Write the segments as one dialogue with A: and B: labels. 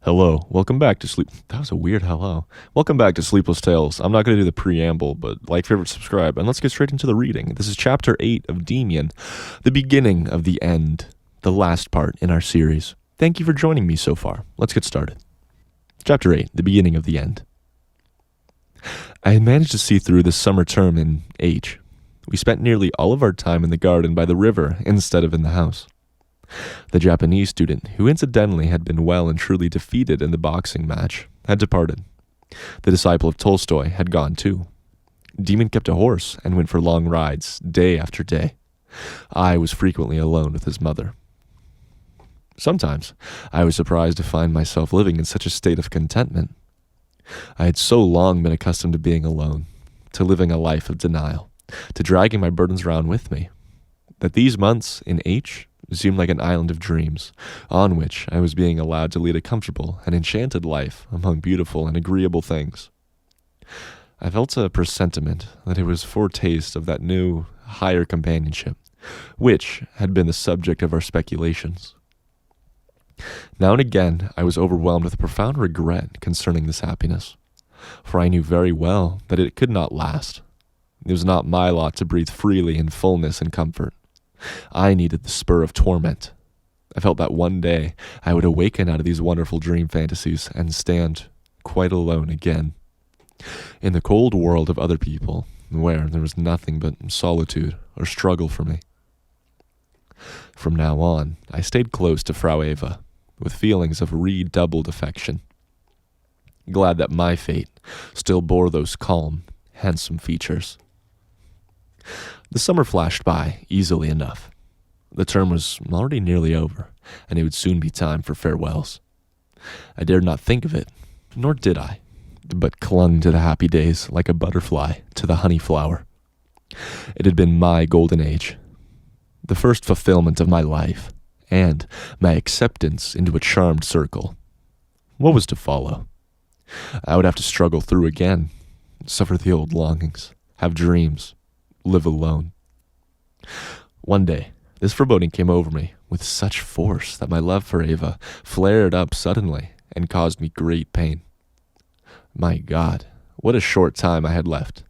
A: Hello, welcome back to Sleep. That was a weird hello. Welcome back to Sleepless Tales. I'm not going to do the preamble, but like, favorite, subscribe, and let's get straight into the reading. This is Chapter 8 of Demian, the beginning of the end, the last part in our series. Thank you for joining me so far. Let's get started. Chapter 8, the beginning of the end. I had managed to see through the summer term in H. We spent nearly all of our time in the garden by the river instead of in the house. The Japanese student, who incidentally had been well and truly defeated in the boxing match, had departed. The disciple of Tolstoy had gone too. Demian kept a horse and went for long rides, day after day. I was frequently alone with his mother. Sometimes I was surprised to find myself living in such a state of contentment. I had so long been accustomed to being alone, to living a life of denial, to dragging my burdens around with me, that these months in H seemed like an island of dreams, on which I was being allowed to lead a comfortable and enchanted life among beautiful and agreeable things. I felt a presentiment that it was foretaste of that new, higher companionship, which had been the subject of our speculations. Now and again, I was overwhelmed with a profound regret concerning this happiness, for I knew very well that it could not last. It was not my lot to breathe freely in fullness and comfort. I needed the spur of torment. I felt that one day I would awaken out of these wonderful dream fantasies and stand quite alone again, in the cold world of other people, where there was nothing but solitude or struggle for me. From now on, I stayed close to Frau Eva, with feelings of redoubled affection, glad that my fate still bore those calm, handsome features. The summer flashed by easily enough. The term was already nearly over, and it would soon be time for farewells. I dared not think of it, nor did I, but clung to the happy days like a butterfly to the honey flower. It had been my golden age, the first fulfillment of my life, and my acceptance into a charmed circle. What was to follow? I would have to struggle through again, suffer the old longings, have dreams, live alone. One day, this foreboding came over me with such force that my love for Eva flared up suddenly and caused me great pain. My God, what a short time I had left.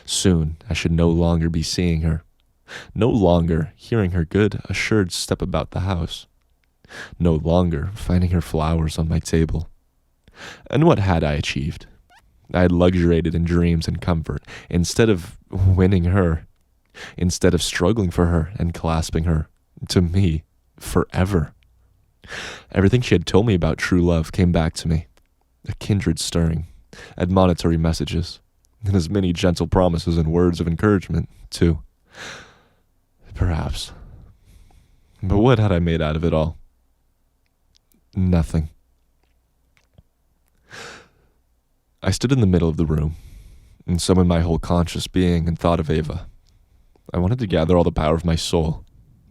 A: Soon I should no longer be seeing her, no longer hearing her good, assured step about the house, no longer finding her flowers on my table. And what had I achieved? I had luxuriated in dreams and comfort instead of winning her, instead of struggling for her and clasping her to me forever. Everything she had told me about true love came back to me, a kindred stirring, admonitory messages, and as many gentle promises and words of encouragement, too. Perhaps. But what had I made out of it all? Nothing. I stood in the middle of the room and summoned my whole conscious being and thought of Eva. I wanted to gather all the power of my soul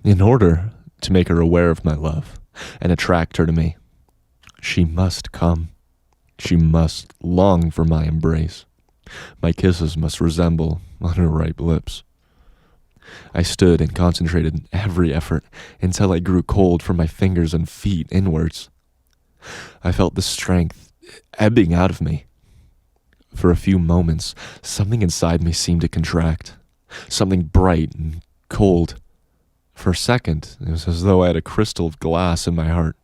A: in order to make her aware of my love and attract her to me. She must come. She must long for my embrace. My kisses must resemble on her ripe lips. I stood and concentrated every effort until I grew cold from my fingers and feet inwards. I felt the strength ebbing out of me. For a few moments, something inside me seemed to contract, something bright and cold. For a second, it was as though I had a crystal of glass in my heart,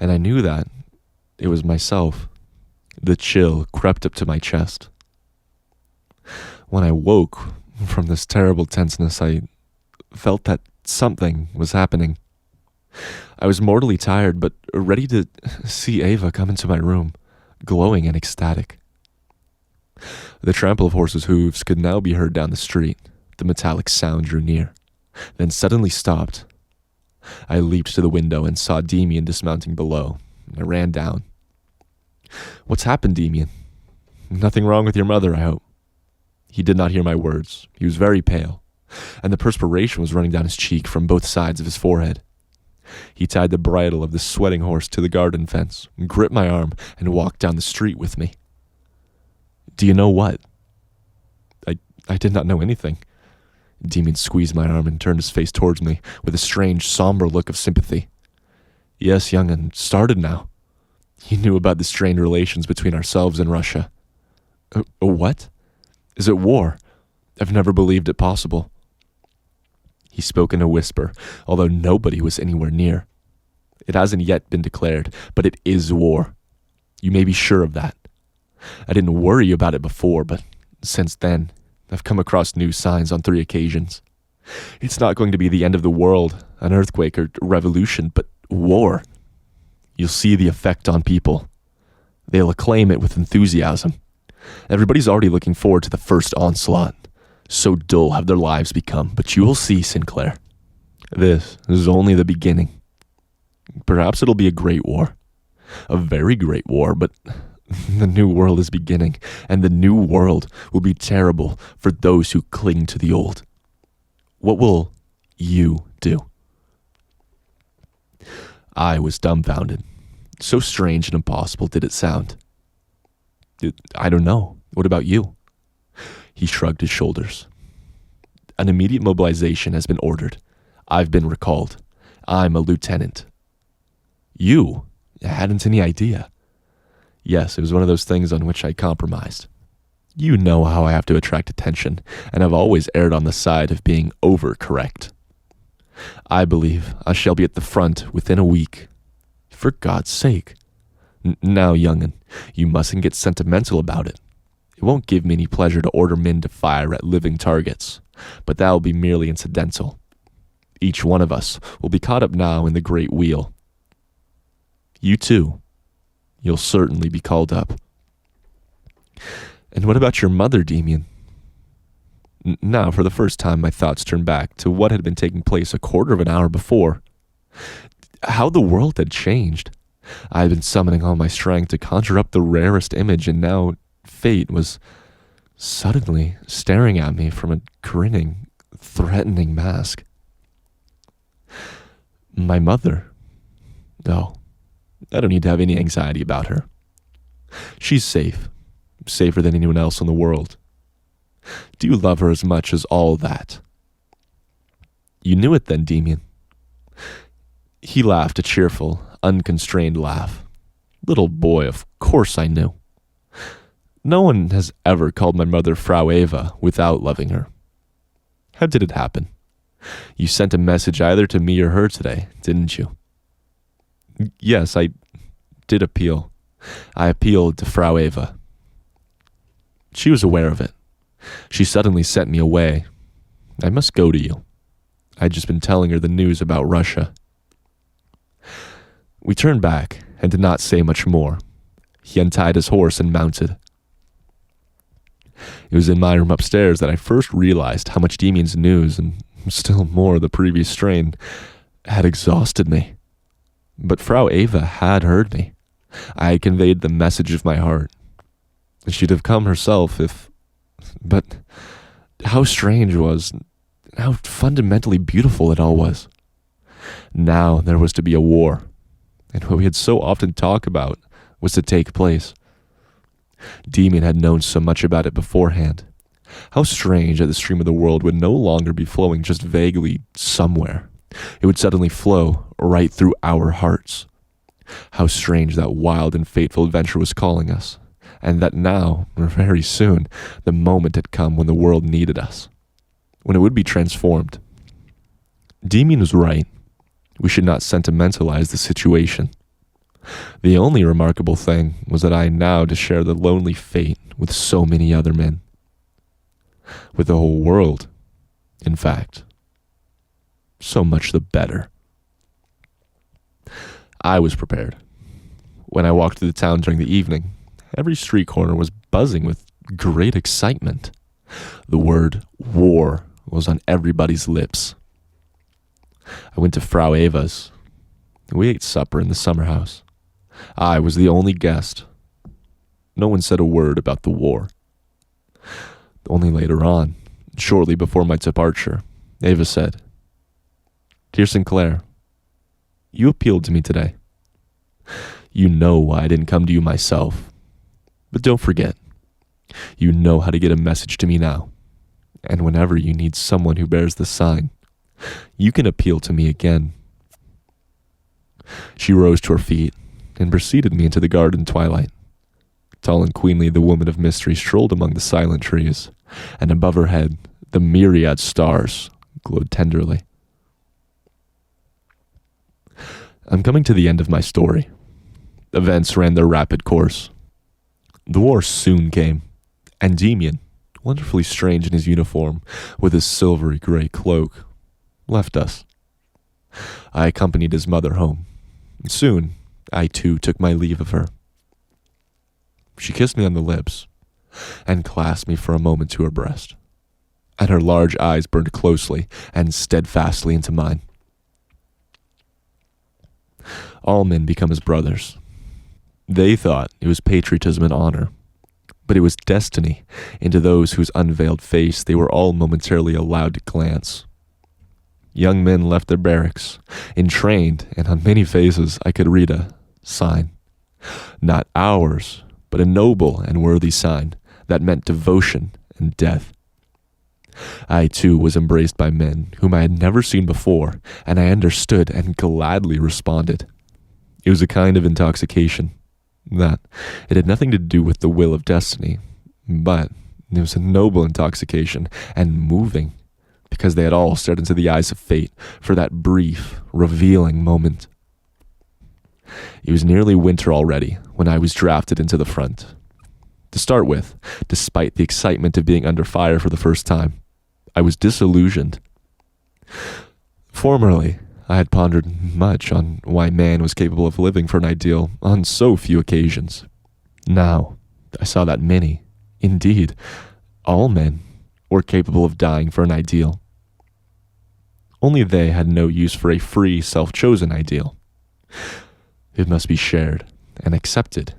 A: and I knew that it was myself. The chill crept up to my chest. When I woke from this terrible tenseness, I felt that something was happening. I was mortally tired, but ready to see Eva come into my room, glowing and ecstatic. The trample of horses' hooves could now be heard down the street. The metallic sound drew near, then suddenly stopped. I leaped to the window and saw Demian dismounting below. I ran down. "What's happened, Demian? Nothing wrong with your mother, I hope." He did not hear my words. He was very pale, and the perspiration was running down his cheek from both sides of his forehead. He tied the bridle of the sweating horse to the garden fence, gripped my arm, and walked down the street with me. "Do you know what?" I did not know anything. Demian squeezed my arm and turned his face towards me with a strange, somber look of sympathy. "Yes, young, and started now." You knew about the strained relations between ourselves and Russia. A what? Is it war? I've never believed it possible. He spoke in a whisper, although nobody was anywhere near. It hasn't yet been declared, but it is war. You may be sure of that. I didn't worry about it before, but since then, I've come across new signs on 3 occasions. It's not going to be the end of the world, an earthquake or revolution, but war. You'll see the effect on people. They'll acclaim it with enthusiasm. Everybody's already looking forward to the first onslaught. So dull have their lives become, but you will see, Sinclair. This is only the beginning. Perhaps it'll be a great war. A very great war, but the new world is beginning, and the new world will be terrible for those who cling to the old. What will you do? I was dumbfounded. So strange and impossible did it sound. I don't know. What about you? He shrugged his shoulders. An immediate mobilization has been ordered. I've been recalled. I'm a lieutenant. You? I hadn't any idea. Yes, it was one of those things on which I compromised. You know how I have to attract attention, and I've always erred on the side of being overcorrect. I believe I shall be at the front within a week. For God's sake. Now, young'un, you mustn't get sentimental about it. It won't give me any pleasure to order men to fire at living targets, but that will be merely incidental. Each one of us will be caught up now in the great wheel. You too. You'll certainly be called up. And what about your mother, Demian? Now, for the first time, my thoughts turned back to what had been taking place a quarter of an hour before. How the world had changed. I had been summoning all my strength to conjure up the rarest image, and now fate was suddenly staring at me from a grinning, threatening mask. My mother? Oh, I don't need to have any anxiety about her. She's safe, safer than anyone else in the world. Do you love her as much as all that? You knew it then, Demian. He laughed a cheerful, unconstrained laugh. Little boy, of course I knew. No one has ever called my mother Frau Eva without loving her. How did it happen? You sent a message either to me or her today, didn't you? Yes, I did appeal. I appealed to Frau Eva. She was aware of it. She suddenly sent me away. I must go to you. I'd just been telling her the news about Russia. We turned back and did not say much more. He untied his horse and mounted. It was in my room upstairs that I first realized how much Demian's news, and still more the previous strain, had exhausted me. But Frau Eva had heard me. I had conveyed the message of my heart. She'd have come herself if... But how strange was, how fundamentally beautiful it all was. Now there was to be a war, and what we had so often talked about was to take place. Demian had known so much about it beforehand. How strange that the stream of the world would no longer be flowing just vaguely somewhere. It would suddenly flow right through our hearts. How strange that wild and fateful adventure was calling us, and that now, or very soon, the moment had come when the world needed us, when it would be transformed. Demian was right. We should not sentimentalize the situation. The only remarkable thing was that I now to share the lonely fate with so many other men. With the whole world, in fact. So much the better. I was prepared. When I walked through the town during the evening, every street corner was buzzing with great excitement. The word war was on everybody's lips. I went to Frau Eva's. We ate supper in the summer house. I was the only guest. No one said a word about the war. Only later on, shortly before my departure, Eva said, "Dear Sinclair, you appealed to me today. You know why I didn't come to you myself. But don't forget, you know how to get a message to me now. And whenever you need someone who bears the sign, you can appeal to me again." She rose to her feet, and preceded me into the garden twilight. Tall and queenly, the woman of mystery strolled among the silent trees, and above her head, the myriad stars glowed tenderly. I'm coming to the end of my story. Events ran their rapid course. The war soon came, and Demian, wonderfully strange in his uniform, with his silvery gray cloak, left us. I accompanied his mother home. Soon, I too took my leave of her. She kissed me on the lips, and clasped me for a moment to her breast, and her large eyes burned closely and steadfastly into mine. All men become as brothers. They thought it was patriotism and honor, but it was destiny into those whose unveiled face they were all momentarily allowed to glance. Young men left their barracks, entrained, and on many faces I could read a sign. Not ours, but a noble and worthy sign that meant devotion and death. I too was embraced by men whom I had never seen before, and I understood and gladly responded. It was a kind of intoxication, that it had nothing to do with the will of destiny, but it was a noble intoxication and moving, because they had all stared into the eyes of fate for that brief, revealing moment. It was nearly winter already when I was drafted into the front. To start with, despite the excitement of being under fire for the first time, I was disillusioned. Formerly, I had pondered much on why man was capable of living for an ideal on so few occasions. Now, I saw that many, indeed, all men, were capable of dying for an ideal. Only they had no use for a free, self-chosen ideal. It must be shared and accepted.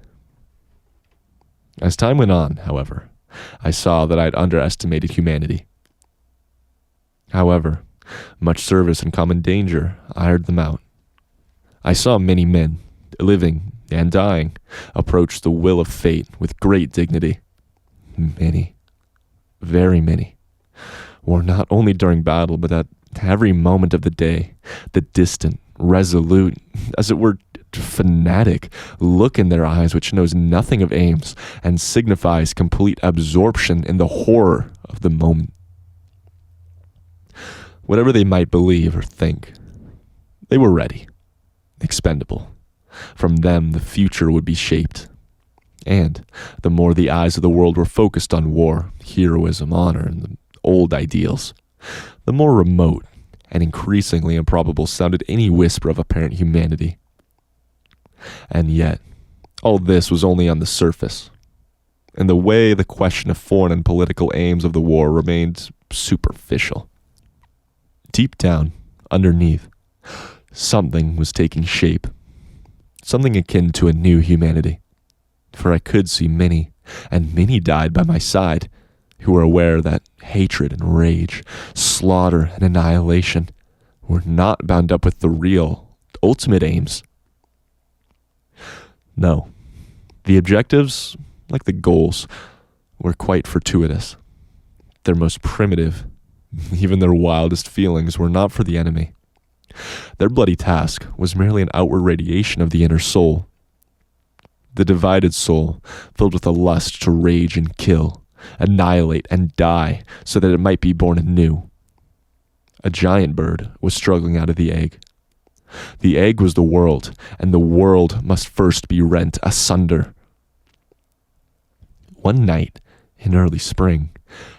A: As time went on, however, I saw that I had underestimated humanity. However, much service and common danger ironed them out. I saw many men, living and dying, approach the will of fate with great dignity. Many, very many, were not only during battle, but at every moment of the day, the distant, resolute, as it were, fanatic look in their eyes which knows nothing of aims and signifies complete absorption in the horror of the moment. Whatever they might believe or think, they were ready, expendable. From them the future would be shaped. And the more the eyes of the world were focused on war, heroism, honor, and the old ideals, the more remote and increasingly improbable sounded any whisper of apparent humanity. And yet, all this was only on the surface. In the way, the question of foreign and political aims of the war remained superficial. Deep down, underneath, something was taking shape. Something akin to a new humanity. For I could see many, and many died by my side, who were aware that hatred and rage, slaughter and annihilation were not bound up with the real, ultimate aims. No, the objectives, like the goals, were quite fortuitous. Their most primitive, even their wildest feelings were not for the enemy. Their bloody task was merely an outward radiation of the inner soul. The divided soul, filled with a lust to rage and kill, annihilate and die so that it might be born anew. A giant bird was struggling out of the egg. The egg was the world, and the world must first be rent asunder. One night, in early spring,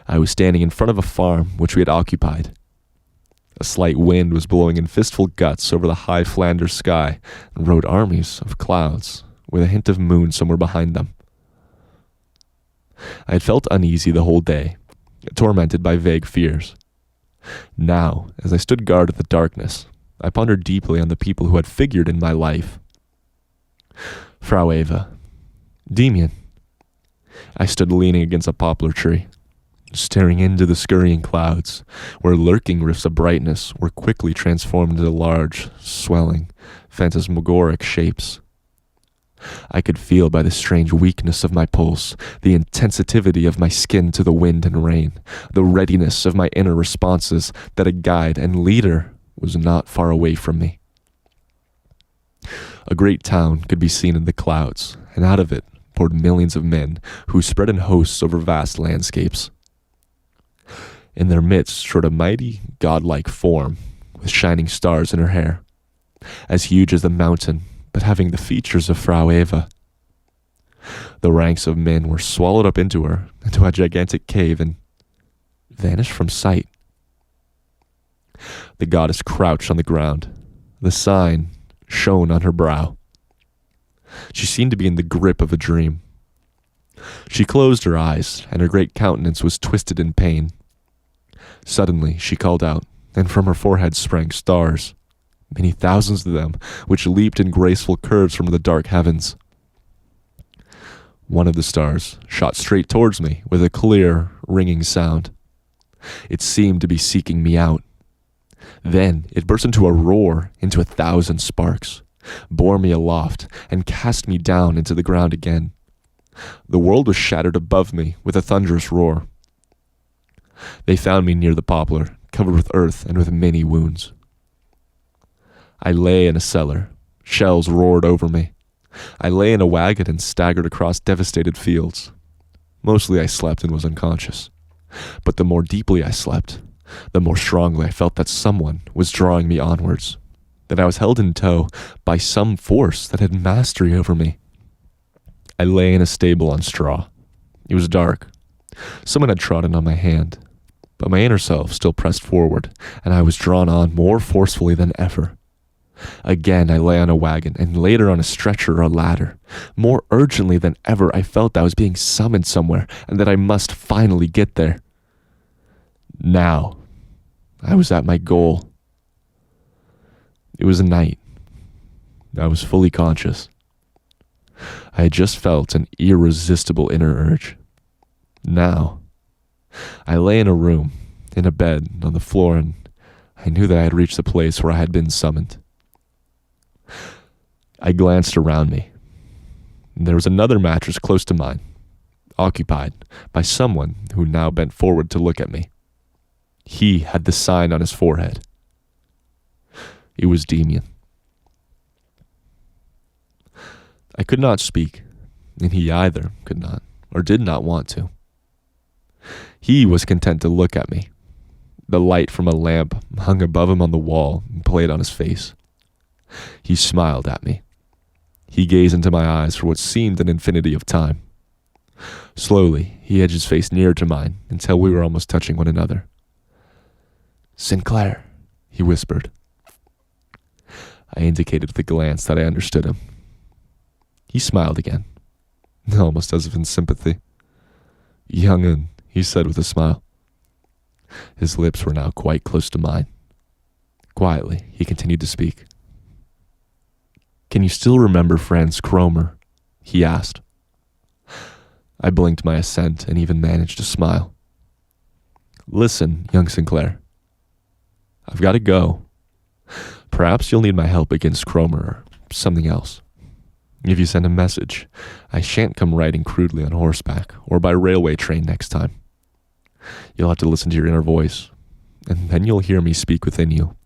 A: I was standing in front of a farm which we had occupied. A slight wind was blowing in fistful gusts over the high Flanders sky and rode armies of clouds with a hint of moon somewhere behind them. I had felt uneasy the whole day, tormented by vague fears. Now, as I stood guard in the darkness, I pondered deeply on the people who had figured in my life. Frau Eva, Demian. I stood leaning against a poplar tree, staring into the scurrying clouds, where lurking rifts of brightness were quickly transformed into large, swelling, phantasmagoric shapes. I could feel by the strange weakness of my pulse, the insensitivity of my skin to the wind and rain, the readiness of my inner responses, that a guide and leader was not far away from me. A great town could be seen in the clouds, and out of it poured millions of men who spread in hosts over vast landscapes. In their midst strode a mighty, godlike form with shining stars in her hair, as huge as the mountain, but having the features of Frau Eva. The ranks of men were swallowed up into her, into a gigantic cave, and vanished from sight. The goddess crouched on the ground. The sign shone on her brow. She seemed to be in the grip of a dream. She closed her eyes, and her great countenance was twisted in pain. Suddenly she called out, and from her forehead sprang stars, many thousands of them, which leaped in graceful curves from the dark heavens. One of the stars shot straight towards me with a clear, ringing sound. It seemed to be seeking me out. Then it burst into a roar, into 1,000 sparks, bore me aloft, and cast me down into the ground again. The world was shattered above me with a thunderous roar. They found me near the poplar, covered with earth and with many wounds. I lay in a cellar. Shells roared over me. I lay in a wagon and staggered across devastated fields. Mostly I slept and was unconscious. But the more deeply I slept, the more strongly I felt that someone was drawing me onwards, that I was held in tow by some force that had mastery over me. I lay in a stable on straw. It was dark. Someone had trodden on my hand, but my inner self still pressed forward, and I was drawn on more forcefully than ever. Again I lay on a wagon, and later on a stretcher or a ladder. More urgently than ever I felt I was being summoned somewhere, and that I must finally get there. Now I was at my goal. It was a night. I was fully conscious. I had just felt an irresistible inner urge. Now I lay in a room, in a bed, on the floor, and I knew that I had reached the place where I had been summoned. I glanced around me. There was another mattress close to mine, occupied by someone who now bent forward to look at me. He had the sign on his forehead. It was Demian. I could not speak, and he either could not, or did not want to. He was content to look at me. The light from a lamp hung above him on the wall and played on his face. He smiled at me. He gazed into my eyes for what seemed an infinity of time. Slowly, he edged his face nearer to mine until we were almost touching one another. "Sinclair," he whispered. I indicated with a glance that I understood him. He smiled again, almost as if in sympathy. "Young'un," he said with a smile. His lips were now quite close to mine. Quietly, he continued to speak. "Can you still remember Franz Kromer?" he asked. I blinked my assent and even managed to smile. "Listen, young Sinclair. I've got to go. Perhaps you'll need my help against Kromer or something else. If you send a message, I shan't come riding crudely on horseback or by railway train next time. You'll have to listen to your inner voice, and then you'll hear me speak within you.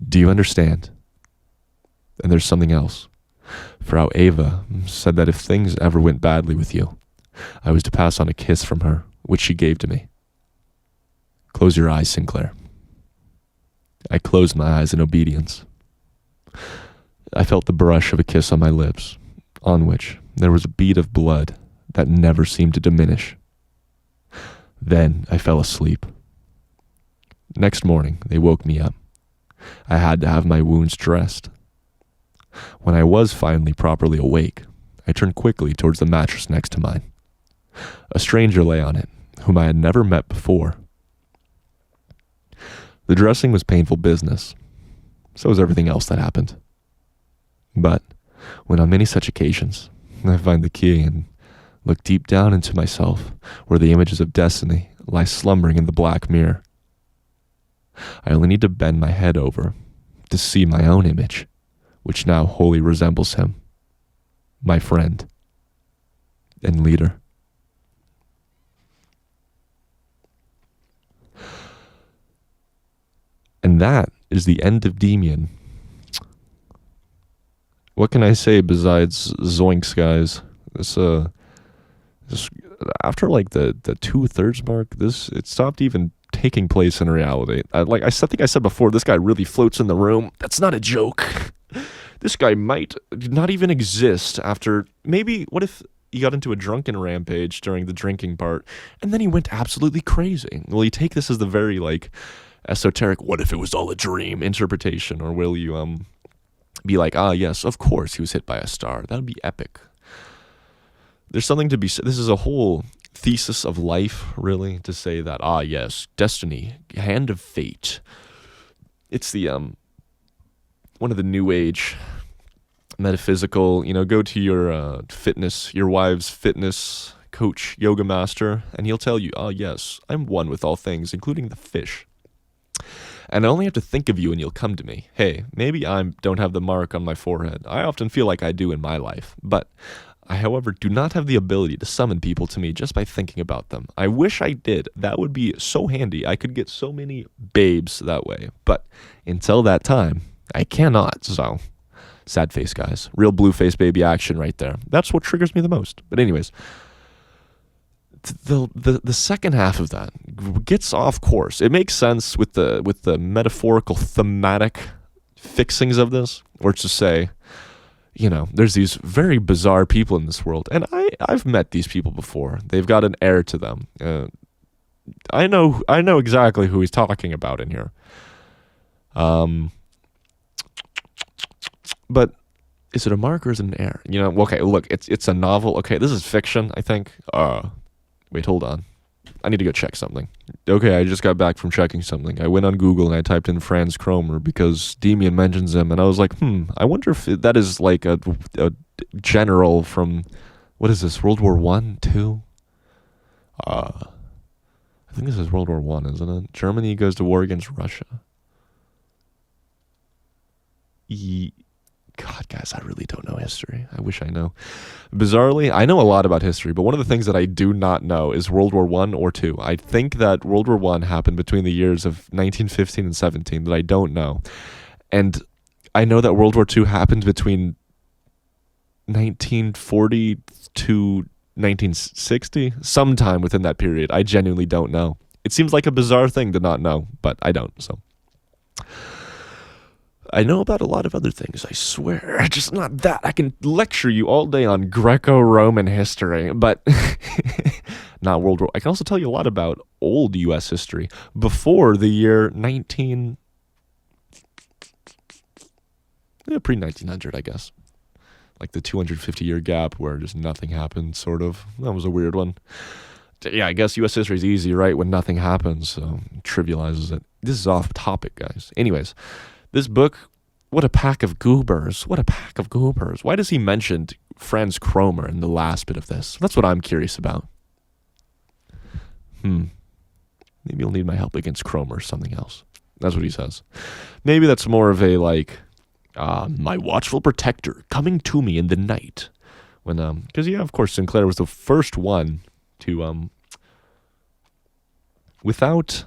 A: Do you understand? And there's something else. Frau Eva said that if things ever went badly with you, I was to pass on a kiss from her, which she gave to me. Close your eyes, Sinclair." I closed my eyes in obedience. I felt the brush of a kiss on my lips, on which there was a bead of blood that never seemed to diminish. Then I fell asleep. Next morning, they woke me up. I had to have my wounds dressed. When I was finally properly awake, I turned quickly towards the mattress next to mine. A stranger lay on it, whom I had never met before. The dressing was painful business. So was everything else that happened. But when on many such occasions, I find the key and look deep down into myself, where the images of destiny lie slumbering in the black mirror, I only need to bend my head over to see my own image, which now wholly resembles him, my friend and leader. And that is the end of Demian. what can I say besides zoinks, guys? This after like the 2/3 mark, it stopped even taking place in reality. I think I said before, this guy really floats in the room. That's not a joke. This guy might not even exist after maybe. What if he got into a drunken rampage during the drinking part, and then he went absolutely crazy? Will you take this as the very like esoteric, what if it was all a dream interpretation, or will you be like, ah, yes, of course he was hit by a star. That would be epic. There's something to be said. This is a whole thesis of life, really, to say that, ah, yes, destiny, hand of fate. It's the one of the new age metaphysical, go to your your wife's fitness coach, yoga master, and he'll tell you, ah, yes, I'm one with all things, including the fish. And I only have to think of you and you'll come to me. Hey, maybe I don't have the mark on my forehead. I often feel like I do in my life. But I, however, do not have the ability to summon people to me just by thinking about them. I wish I did. That would be so handy. I could get so many babes that way. But until that time, I cannot. So, sad face, guys. Real blue face baby action right there. That's what triggers me the most. But anyways, the second half of that gets off course. It makes sense with the metaphorical thematic fixings of this, or to say, there's these very bizarre people in this world, and I've met these people before. They've got an air to them. I know exactly who he's talking about in here. But is it a mark or is it an air? Okay, look, it's a novel. Okay, this is fiction, I think. Wait, hold on. I need to go check something. Okay, I just got back from checking something. I went on Google and I typed in Franz Kromer because Demian mentions him, and I was like, I wonder if that is like a general from, what is this, World War I, II? I think this is World War I, isn't it? Germany goes to war against Russia. God, guys, I really don't know history. I wish I know. Bizarrely, I know a lot about history, but one of the things that I do not know is World War I or II. I think that World War I happened between the years of 1915 and 17, that I don't know. And I know that World War II happened between 1940 to 1960, sometime within that period. I genuinely don't know. It seems like a bizarre thing to not know, but I don't, so. I know about a lot of other things, I swear. Just not that. I can lecture you all day on Greco-Roman history, but not World War. I can also tell you a lot about old U.S. history before the year pre-1900, I guess. Like the 250-year gap where just nothing happened, sort of. That was a weird one. Yeah, I guess U.S. history is easy, right, when nothing happens, so it trivializes it. This is off topic, guys. Anyways. This book, what a pack of goobers. What a pack of goobers. Why does he mention Franz Kromer in the last bit of this? That's what I'm curious about. Maybe you'll need my help against Kromer or something else. That's what he says. Maybe that's more of a my watchful protector coming to me in the night. Because of course, Sinclair was the first one to, without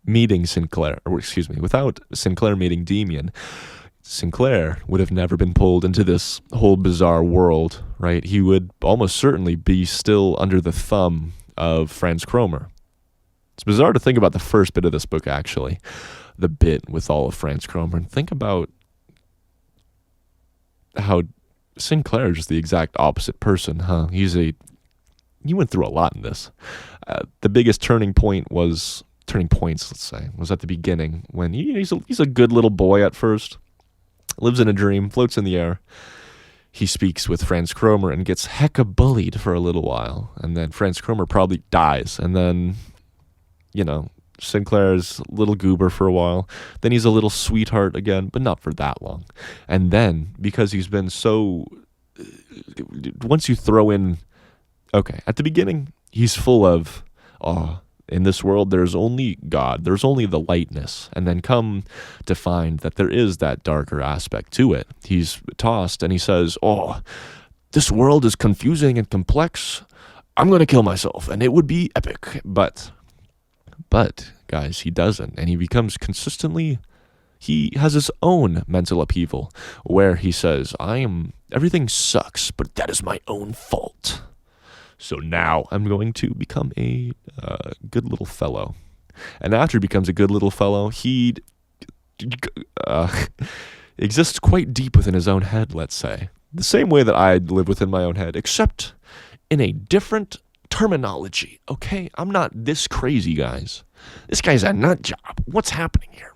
A: meeting Sinclair, without Sinclair meeting Demian, Sinclair would have never been pulled into this whole bizarre world, right? He would almost certainly be still under the thumb of Franz Kromer. It's bizarre to think about the first bit of this book, actually, the bit with all of Franz Kromer, and think about how Sinclair is just the exact opposite person, huh? He went through a lot in this. The biggest turning points, let's say, was at the beginning when he's a good little boy at first, lives in a dream, floats in the air. He speaks with Franz Kromer and gets hecka bullied for a little while, and then Franz Kromer probably dies, and then, Sinclair's a little goober for a while. Then he's a little sweetheart again, but not for that long. And then, because he's been so, once you throw in, okay, at the beginning, he's full of, in this world, there's only God. There's only the lightness. And then come to find that there is that darker aspect to it. He's tossed and he says, this world is confusing and complex. I'm going to kill myself and it would be epic. But guys, he doesn't. And he becomes consistently, He has his own mental upheaval where he says, everything sucks, but that is my own fault. So now I'm going to become a good little fellow. And after he becomes a good little fellow, he exists quite deep within his own head, let's say. The same way that I live within my own head, except in a different terminology, okay? I'm not this crazy, guys. This guy's a nut job. What's happening here?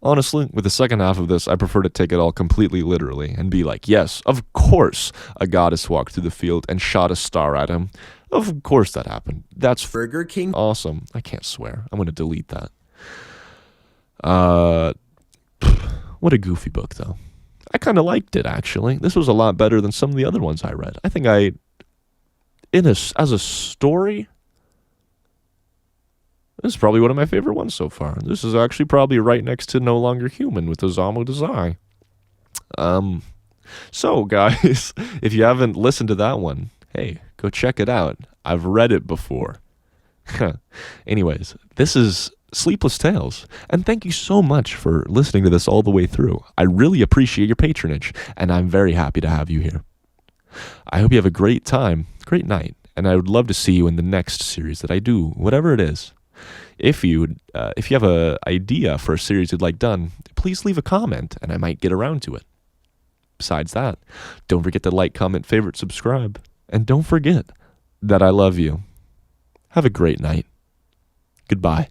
A: Honestly, with the second half of this, I prefer to take it all completely literally and be like, yes, of course a goddess walked through the field and shot a star at him. Of course that happened. That's
B: Burger King.
A: Awesome. I can't swear. I'm going to delete that. What a goofy book, though. I kind of liked it, actually. This was a lot better than some of the other ones I read. I think as a story, this is probably one of my favorite ones so far. This is actually probably right next to No Longer Human with Osamu Dazai. So, guys, if you haven't listened to that one, hey, go check it out. I've read it before. Anyways, this is Sleepless Tales, and thank you so much for listening to this all the way through. I really appreciate your patronage, and I'm very happy to have you here. I hope you have a great time, great night, and I would love to see you in the next series that I do, whatever it is. If you have an idea for a series you'd like done, please leave a comment, and I might get around to it. Besides that, don't forget to like, comment, favorite, subscribe, and don't forget that I love you. Have a great night. Goodbye.